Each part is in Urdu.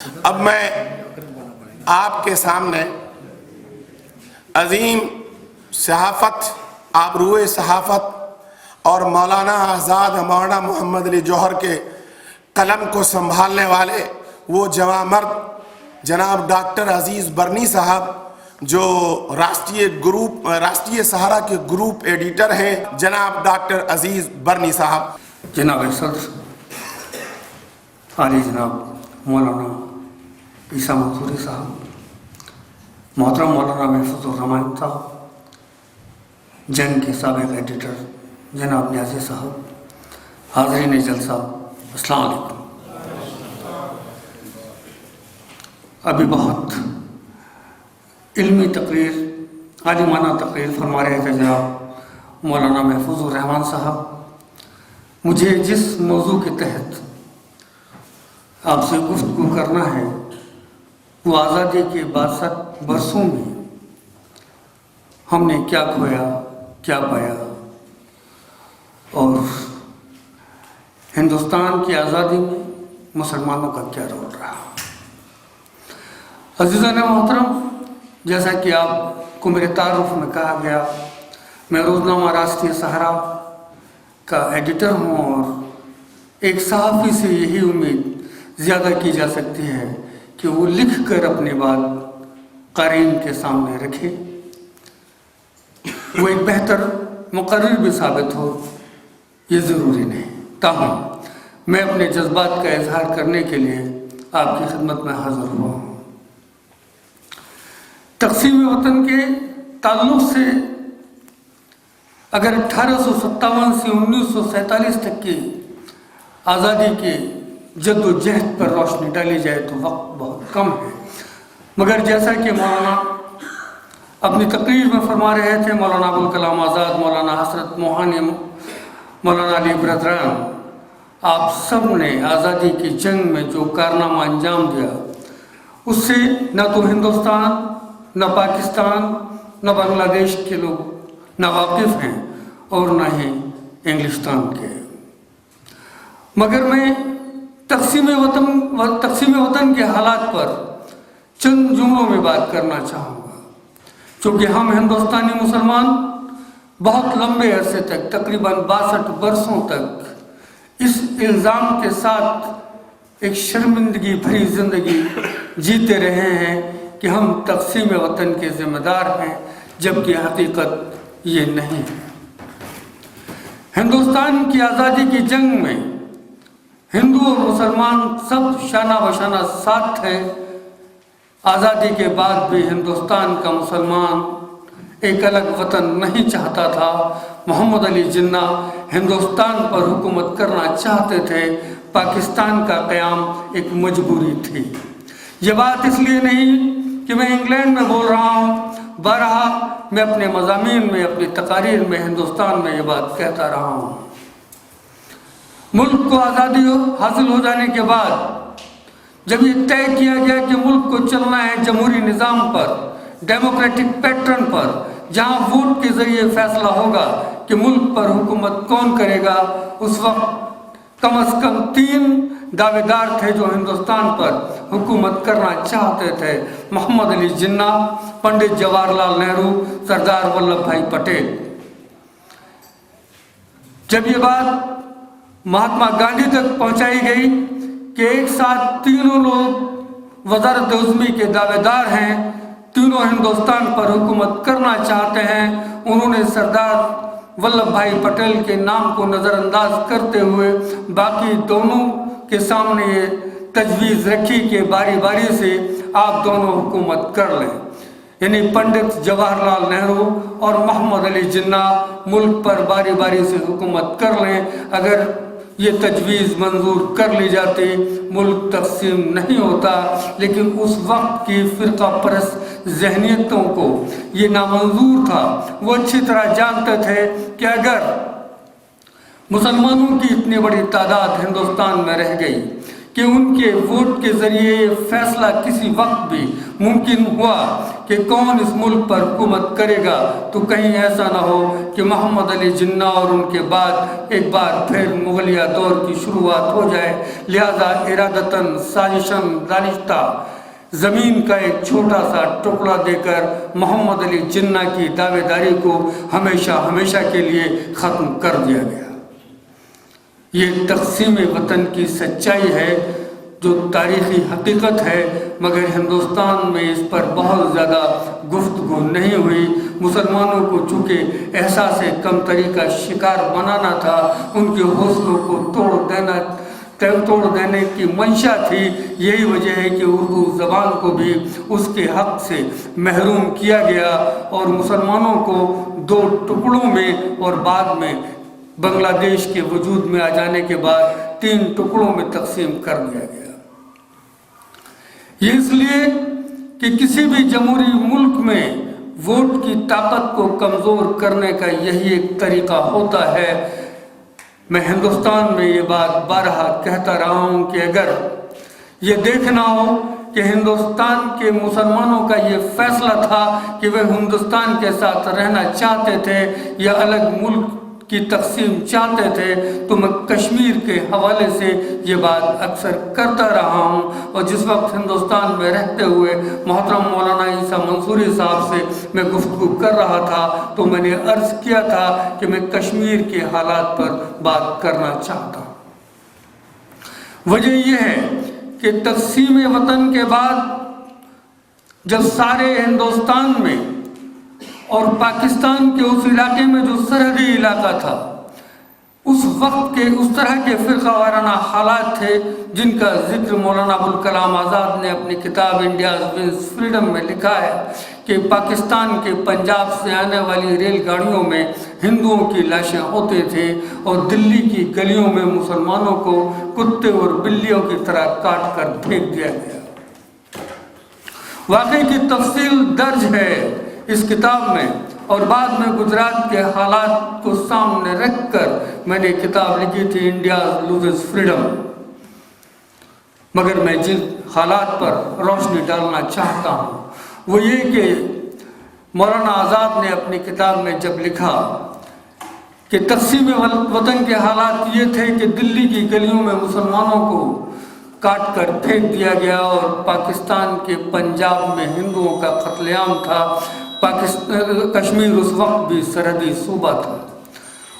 اب میں آپ کے سامنے عظیم صحافت، آبروئے صحافت اور مولانا آزاد مولانا محمد علی جوہر کے قلم کو سنبھالنے والے وہ جواں مرد جناب ڈاکٹر عزیز برنی صاحب، جو راشٹریہ سہارا کے گروپ ایڈیٹر ہیں، جناب ڈاکٹر عزیز برنی صاحب۔ جناب صدر عالی جناب مولانا عیسیٰ منصوری صاحب، محترم مولانا محفوظ الرحمان صاحب، جنگ کے سابق ایڈیٹر جناب نیازی صاحب، حاضرین جلسہ، السلام علیکم۔ ابھی بہت علمی تقریر، عالمانہ تقریر فرما رہے تھے جناب مولانا محفوظ الرحمان صاحب۔ مجھے جس موضوع کے تحت آپ سے گفتگو کرنا ہے وہ آزادی کے 62 برسوں میں ہم نے کیا کھویا، کیا پایا، اور ہندوستان کی آزادی میں مسلمانوں کا کیا رول رہا۔ عزیزان محترم، جیسا کہ آپ کو میرے تعارف میں کہا گیا، میں روزنامہ راشٹریہ سہارا کا ایڈیٹر ہوں، اور ایک صحافی سے یہی امید زیادہ کی جا سکتی ہے کہ وہ لکھ کر اپنی بات قارئین کے سامنے رکھے، وہ ایک بہتر مقرر بھی ثابت ہو، یہ ضروری نہیں۔ تاہم میں اپنے جذبات کا اظہار کرنے کے لیے آپ کی خدمت میں حاضر ہوا ہوں۔ تقسیم وطن کے تعلق سے اگر 1857 سے 1947 تک کی آزادی کے جد و جہد پر روشنی ڈالی جائے تو وقت بہت کم ہے، مگر جیسا کہ مولانا اپنی تقریر میں فرما رہے تھے، مولانا ابوالکلام آزاد، مولانا حسرت موہانی، مولانا علی برادران، آپ سب نے آزادی کی جنگ میں جو کارنامہ انجام دیا، اس سے نہ تو ہندوستان، نہ پاکستان، نہ بنگلہ دیش کے لوگ ناواقف ہیں اور نہ ہی انگلستان کے۔ مگر میں تقسیم وطن کے حالات پر چند جملوں میں بات کرنا چاہوں گا، چونکہ ہم ہندوستانی مسلمان بہت لمبے عرصے تک، تقریباً 62 برسوں تک اس الزام کے ساتھ ایک شرمندگی بھری زندگی جیتے رہے ہیں کہ ہم تقسیم وطن کے ذمہ دار ہیں، جبکہ حقیقت یہ نہیں ہے۔ ہندوستان کی آزادی کی جنگ میں ہندو اور مسلمان سب شانہ بشانہ ساتھ تھے۔ آزادی کے بعد بھی ہندوستان کا مسلمان ایک الگ وطن نہیں چاہتا تھا۔ محمد علی جناح ہندوستان پر حکومت کرنا چاہتے تھے، پاکستان کا قیام ایک مجبوری تھی۔ یہ بات اس لیے نہیں کہ میں انگلینڈ میں بول رہا ہوں، بارہا میں اپنے مضامین میں، اپنی تقاریر میں ہندوستان میں یہ بات کہتا رہا ہوں۔ ملک کو آزادی حاصل ہو جانے کے بعد جب یہ طے کیا گیا کہ ملک کو چلنا ہے جمہوری نظام پر، ڈیموکریٹک پیٹرن پر، جہاں ووٹ کے ذریعے فیصلہ ہوگا کہ ملک پر حکومت کون کرے گا، اس وقت کم از کم 3 دعوے دار تھے جو ہندوستان پر حکومت کرنا چاہتے تھے: محمد علی جناح، پنڈت جواہر لال نہرو، سردار ولبھ بھائی پٹیل۔ جب یہ بات مہاتما گاندھی تک پہنچائی گئی کہ ایک ساتھ تینوں لوگ وزارت عظمی کے دعوے دار ہیں، تینوں ہندوستان پر حکومت کرنا چاہتے ہیں، انہوں نے سردار ولبھ بھائی پٹیل کے نام کو نظر انداز کرتے ہوئے باقی دونوں کے سامنے یہ تجویز رکھی کہ باری باری سے آپ دونوں حکومت کر لیں، یعنی پنڈت جواہر لال نہرو اور محمد علی جناح ملک پر باری باری سے حکومت کر لیں۔ اگر یہ تجویز منظور کر لی جاتی، ملک تقسیم نہیں ہوتا، لیکن اس وقت کی فرقہ پرست ذہنیتوں کو یہ نامنظور تھا۔ وہ اچھی طرح جانتے تھے کہ اگر مسلمانوں کی اتنی بڑی تعداد ہندوستان میں رہ گئی، کہ ان کے ووٹ کے ذریعے یہ فیصلہ کسی وقت بھی ممکن ہوا کہ کون اس ملک پر حکومت کرے گا تو کہیں ایسا نہ ہو کہ محمد علی جناح اور ان کے بعد ایک بار پھر مغلیہ دور کی شروعات ہو جائے، لہذا ارادتاً سازشاً دانستہ زمین کا ایک چھوٹا سا ٹکڑا دے کر محمد علی جناح کی دعوے داری کو ہمیشہ کے لیے ختم کر دیا گیا۔ یہ تقسیم وطن کی سچائی ہے جو تاریخی حقیقت ہے، مگر ہندوستان میں اس پر بہت زیادہ گفتگو نہیں ہوئی۔ مسلمانوں کو چونکہ احساس کمتری کا شکار بنانا تھا، ان کے حوصلوں کو توڑ دینے کی منشا تھی، یہی وجہ ہے کہ اردو زبان کو بھی اس کے حق سے محروم کیا گیا اور مسلمانوں کو دو ٹکڑوں میں اور بعد میں بنگلہ دیش کے وجود میں آ جانے کے بعد 3 ٹکڑوں میں تقسیم کر دیا گیا۔ یہ اس لیے کہ کسی بھی جمہوری ملک میں ووٹ کی طاقت کو کمزور کرنے کا یہی ایک طریقہ ہوتا ہے۔ میں ہندوستان میں یہ بات بارہا کہتا رہا ہوں کہ اگر یہ دیکھنا ہو کہ ہندوستان کے مسلمانوں کا یہ فیصلہ تھا کہ وہ ہندوستان کے ساتھ رہنا چاہتے تھے یا الگ ملک کی تقسیم چاہتے تھے، تو میں کشمیر کے حوالے سے یہ بات اکثر کرتا رہا ہوں، اور جس وقت ہندوستان میں رہتے ہوئے محترم مولانا عیسیٰ منصوری صاحب سے میں گفتگو کر رہا تھا تو میں نے عرض کیا تھا کہ میں کشمیر کے حالات پر بات کرنا چاہتا ہوں۔ وجہ یہ ہے کہ تقسیم وطن کے بعد جب سارے ہندوستان میں اور پاکستان کے اس علاقے میں جو سرحدی علاقہ تھا، اس وقت کے اس طرح کے فرقہ وارانہ حالات تھے جن کا ذکر مولانا ابوالکلام آزاد نے اپنی کتاب انڈیاز ونس فریڈم میں لکھا ہے کہ پاکستان کے پنجاب سے آنے والی ریل گاڑیوں میں ہندوؤں کی لاشیں ہوتے تھے اور دلی کی گلیوں میں مسلمانوں کو کتے اور بلیوں کی طرح کاٹ کر پھینک دیا گیا۔ واقعے کی تفصیل درج ہے اس کتاب میں، اور بعد میں گجرات کے حالات کو سامنے رکھ کر میں نے کتاب لکھی تھی انڈیاز لوزز فریڈم۔ مگر میں جن حالات پر روشنی ڈالنا چاہتا ہوں وہ یہ کہ مولانا آزاد نے اپنی کتاب میں جب لکھا کہ تقسیم وطن کے حالات یہ تھے کہ دلی کی گلیوں میں مسلمانوں کو کاٹ کر پھینک دیا گیا اور پاکستان کے پنجاب میں ہندوؤں کا قتل عام تھا، کشمیر اس وقت بھی سرحدی صوبہ تھا،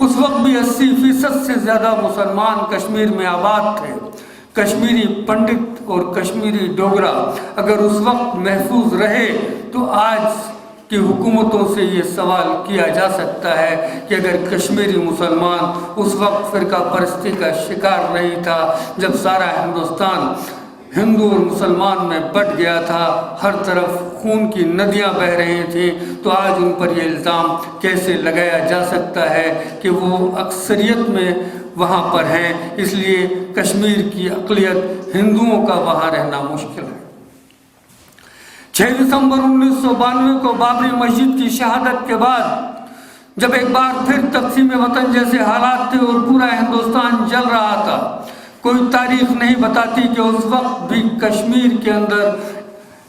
اس وقت بھی 80% سے زیادہ مسلمان کشمیر میں آباد تھے۔ کشمیری پنڈت اور کشمیری ڈوگرا اگر اس وقت محفوظ رہے تو آج کی حکومتوں سے یہ سوال کیا جا سکتا ہے کہ اگر کشمیری مسلمان اس وقت فرقہ پرستی کا شکار نہیں تھا، جب سارا ہندوستان ہندو اور مسلمان میں بٹ گیا تھا، ہر طرف خون کی ندیاں بہہ رہی تھیں، تو آج ان پر یہ الزام کیسے لگایا جا سکتا ہے کہ وہ اکثریت میں وہاں پر ہیں، اس لیے کشمیر کی اقلیت ہندوؤں کا وہاں رہنا مشکل ہے۔ 6 دسمبر 1992 کو بابری مسجد کی شہادت کے بعد جب ایک بار پھر تقسیم وطن جیسے حالات تھے اور پورا ہندوستان جل رہا تھا، کوئی تاریخ نہیں بتاتی کہ اس وقت بھی کشمیر کے اندر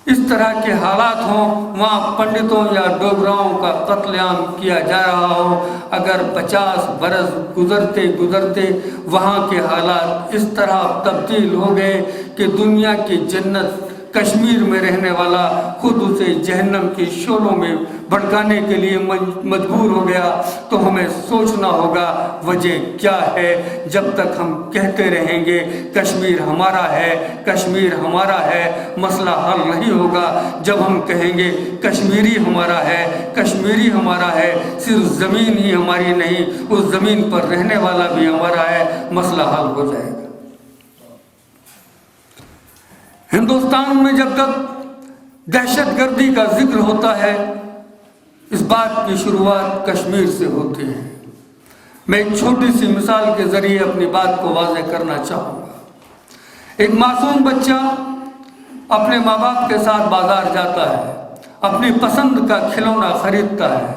اس طرح کے حالات ہوں، وہاں پنڈتوں یا ڈوگراؤں کا قتل عام کیا جا رہا ہو۔ اگر 50 برس گزرتے وہاں کے حالات اس طرح تبدیل ہو گئے کہ دنیا کی جنت کشمیر میں رہنے والا خود اسے جہنم کی شعلوں میں بھڑکانے کے لیے مجبور ہو گیا، تو ہمیں سوچنا ہوگا وجہ کیا ہے۔ جب تک ہم کہتے رہیں گے کشمیر ہمارا ہے، کشمیر ہمارا ہے، مسئلہ حل نہیں ہوگا۔ جب ہم کہیں گے کشمیری ہمارا ہے، کشمیری ہمارا ہے، صرف زمین ہی ہماری نہیں، اس زمین پر رہنے والا بھی ہمارا ہے، مسئلہ حل ہو جائے گا۔ ہندوستان میں جب تک دہشت گردی کا ذکر ہوتا ہے، اس بات کی شروعات کشمیر سے ہوتی ہے۔ میں ایک چھوٹی سی مثال کے ذریعے اپنی بات کو واضح کرنا چاہوں گا۔ ایک معصوم بچہ اپنے ماں باپ کے ساتھ بازار جاتا ہے، اپنی پسند کا کھلونا خریدتا ہے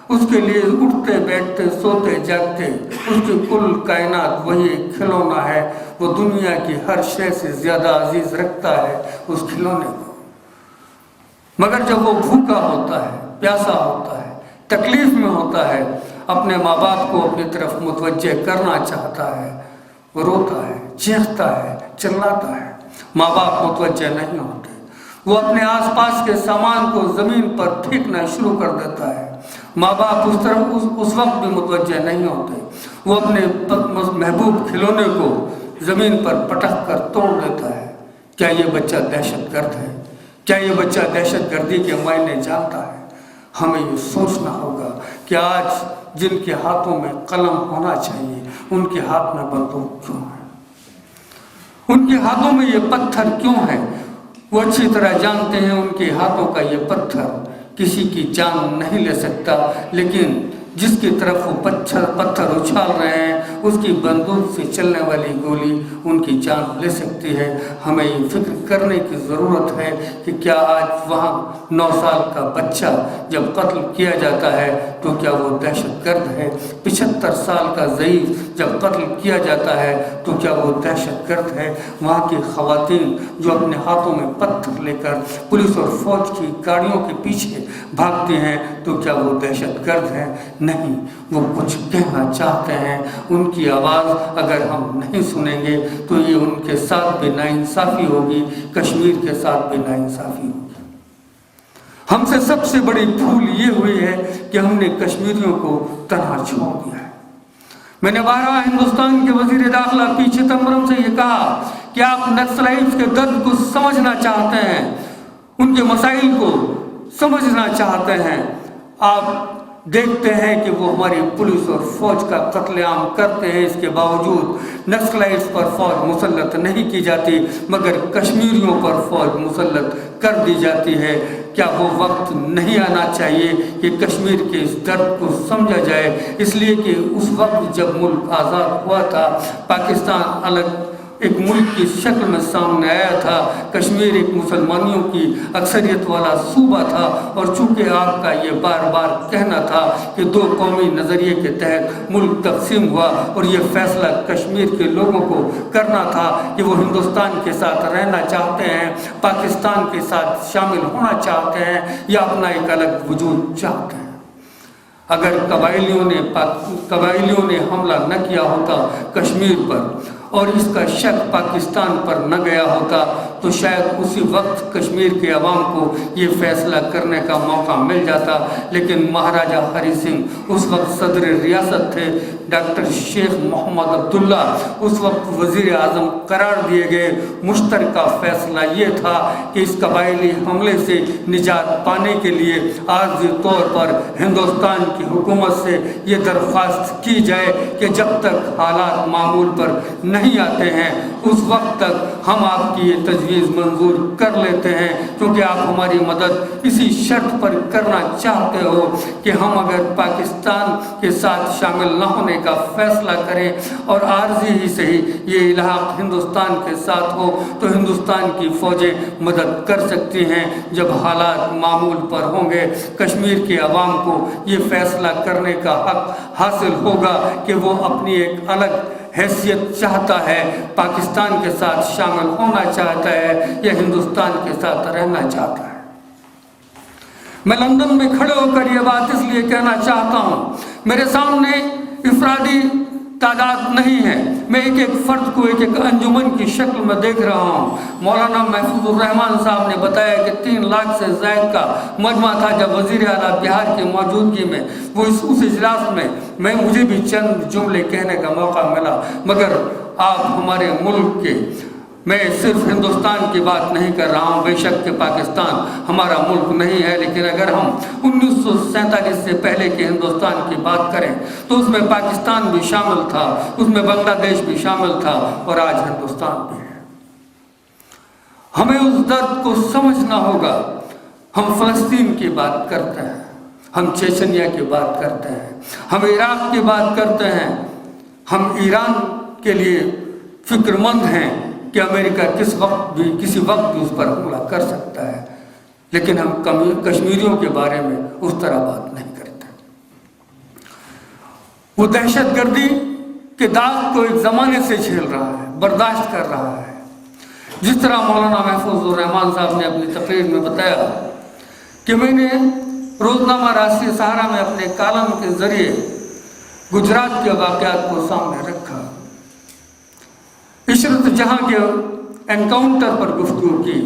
اس کے لیے اٹھتے بیٹھتے سوتے جاگتے اس کی کل کائنات وہی کھلونا ہے، وہ دنیا کی ہر شے سے زیادہ عزیز رکھتا ہے اس کھلونے کو۔ مگر جب وہ بھوکا ہوتا ہے، پیاسا ہوتا ہے، تکلیف میں ہوتا ہے، اپنے ماں باپ کو اپنی طرف متوجہ کرنا چاہتا ہے، وہ روتا ہے، چیختا ہے، چلاتا ہے، ماں باپ متوجہ نہیں ہوتے، وہ اپنے آس پاس کے سامان کو زمین پر پھینکنا شروع کر دیتا ہے، ماں باپ اس وقت بھی متوجہ نہیں ہوتے، وہ اپنے محبوب کھلونے کو زمین پر پٹک کر توڑ دیتا ہے۔ کیا یہ بچہ دہشت گرد ہے؟ کیا یہ بچہ دہشت گردی کے معنی جانتا ہے؟ ہمیں یہ سوچنا ہوگا کہ آج جن کے ہاتھوں میں قلم ہونا چاہیے ان کے ہاتھ میں بندوق کیوں ہے؟ ان کے ہاتھوں میں یہ پتھر کیوں ہے؟ وہ اچھی طرح جانتے ہیں ان کے ہاتھوں کا یہ پتھر کسی کی جان نہیں لے سکتا، لیکن جس کی طرف وہ پتھر اچھال رہے ہیں اس کی بندوق سے چلنے والی گولی ان کی جان لے سکتی ہے۔ ہمیں یہ فکر کرنے کی ضرورت ہے کہ کیا آج وہاں 9 سال کا بچہ جب قتل کیا جاتا ہے تو کیا وہ دہشت گرد ہے؟ 75 سال کا ضعیف جب قتل کیا جاتا ہے تو کیا وہ دہشت گرد ہے؟ وہاں کی خواتین جو اپنے ہاتھوں میں پتھر لے کر پولیس اور فوج کی گاڑیوں کے پیچھے بھاگتی ہیں تو کیا وہ دہشت گرد ہیں؟ نہیں، وہ کچھ کہنا چاہتے ہیں۔ ان کی آواز اگر ہم نہیں سنیں گے تو یہ ان کے ساتھ بھی ناانصافی ہوگی، کشمیر کے ساتھ بھی ناانصافی ہوگی۔ ہم سے سب سے بڑی بھول یہ ہوئی ہے کہ ہم نے کشمیریوں کو تنہا چھوڑ دیا ہے۔ میں نے بارہا ہندوستان کے وزیر داخلہ پی چدمبرم سے یہ کہا کہ آپ نکسلائٹس کے درد کو سمجھنا چاہتے ہیں، ان کے مسائل کو سمجھنا چاہتے ہیں، آپ دیکھتے ہیں کہ وہ ہماری پولیس اور فوج کا قتل عام کرتے ہیں، اس کے باوجود نکسلائٹس پر فوج مسلط نہیں کی جاتی مگر کشمیریوں پر فوج مسلط کر دی جاتی ہے۔ کیا وہ وقت نہیں آنا چاہیے کہ کشمیر کے اس درد کو سمجھا جائے؟ اس لیے کہ اس وقت جب ملک آزاد ہوا تھا، پاکستان الگ ایک ملک کی شکل میں سامنے آیا تھا، کشمیر ایک مسلمانیوں کی اکثریت والا صوبہ تھا، اور چونکہ آپ کا یہ بار بار کہنا تھا کہ 2 قومی نظریے کے تحت ملک تقسیم ہوا اور یہ فیصلہ کشمیر کے لوگوں کو کرنا تھا کہ وہ ہندوستان کے ساتھ رہنا چاہتے ہیں، پاکستان کے ساتھ شامل ہونا چاہتے ہیں یا اپنا ایک الگ وجود چاہتے ہیں۔ اگر قبائلیوں نے حملہ نہ کیا ہوتا کشمیر پر اور اس کا شک پاکستان پر نہ گیا ہوتا تو شاید اسی وقت کشمیر کے عوام کو یہ فیصلہ کرنے کا موقع مل جاتا، لیکن مہاراجہ ہری سنگھ اس وقت صدر ریاست تھے، ڈاکٹر شیخ محمد عبداللہ اس وقت وزیر اعظم قرار دیے گئے۔ مشترکہ فیصلہ یہ تھا کہ اس قبائلی حملے سے نجات پانے کے لیے عارضی طور پر ہندوستان کی حکومت سے یہ درخواست کی جائے کہ جب تک حالات معمول پر نہیں آتے ہیں اس وقت تک ہم آپ کی یہ تجویز منظور کر لیتے ہیں، کیونکہ آپ ہماری مدد اسی شرط پر کرنا چاہتے ہو کہ ہم اگر پاکستان کے ساتھ شامل نہ ہونے کا فیصلہ کریں اور عارضی ہی صحیح یہ الحاق ہندوستان کے ساتھ ہو تو ہندوستان کی فوجیں مدد کر سکتی ہیں۔ جب حالات معمول پر ہوں گے کشمیر کے عوام کو یہ فیصلہ کرنے کا حق حاصل ہوگا کہ وہ اپنی ایک الگ حیثیت چاہتا ہے، پاکستان کے ساتھ شامل ہونا چاہتا ہے یا ہندوستان کے ساتھ رہنا چاہتا ہے۔ میں لندن میں کھڑے ہو کر یہ بات اس لیے کہنا چاہتا ہوں، میرے سامنے افرادی تعداد نہیں ہے، میں ایک ایک فرد کو ایک ایک انجمن کی شکل میں دیکھ رہا ہوں۔ مولانا محفوظ الرحمان صاحب نے بتایا کہ 3 لاکھ سے زائد کا مجمع تھا جب وزیر اعلیٰ بہار کی موجودگی میں وہ اس اجلاس میں مجھے بھی چند جملے کہنے کا موقع ملا، مگر آپ ہمارے ملک کے، میں صرف ہندوستان کی بات نہیں کر رہا ہوں، بے شک کہ پاکستان ہمارا ملک نہیں ہے، لیکن اگر ہم 1947 سے پہلے کے ہندوستان کی بات کریں تو اس میں پاکستان بھی شامل تھا، اس میں بنگلہ دیش بھی شامل تھا اور آج ہندوستان بھی ہے۔ ہمیں اس درد کو سمجھنا ہوگا۔ ہم فلسطین کی بات کرتے ہیں، ہم چیچنیا کی بات کرتے ہیں، ہم عراق کی بات کرتے ہیں، ہم ایران کے لیے فکر مند ہیں کہ امریکہ کسی وقت بھی اس پر حملہ کر سکتا ہے، لیکن ہم کشمیریوں کے بارے میں اس طرح بات نہیں کرتے۔ وہ دہشت گردی کے داغ کو ایک زمانے سے جھیل رہا ہے، برداشت کر رہا ہے۔ جس طرح مولانا محفوظ الرحمان صاحب نے اپنی تقریر میں بتایا کہ میں نے روزنامہ راشٹریہ سہارا میں اپنے کالم کے ذریعے گجرات کے واقعات کو سامنے رکھا، عشرت جہاں کے انکاؤنٹر پر گفتگو کی،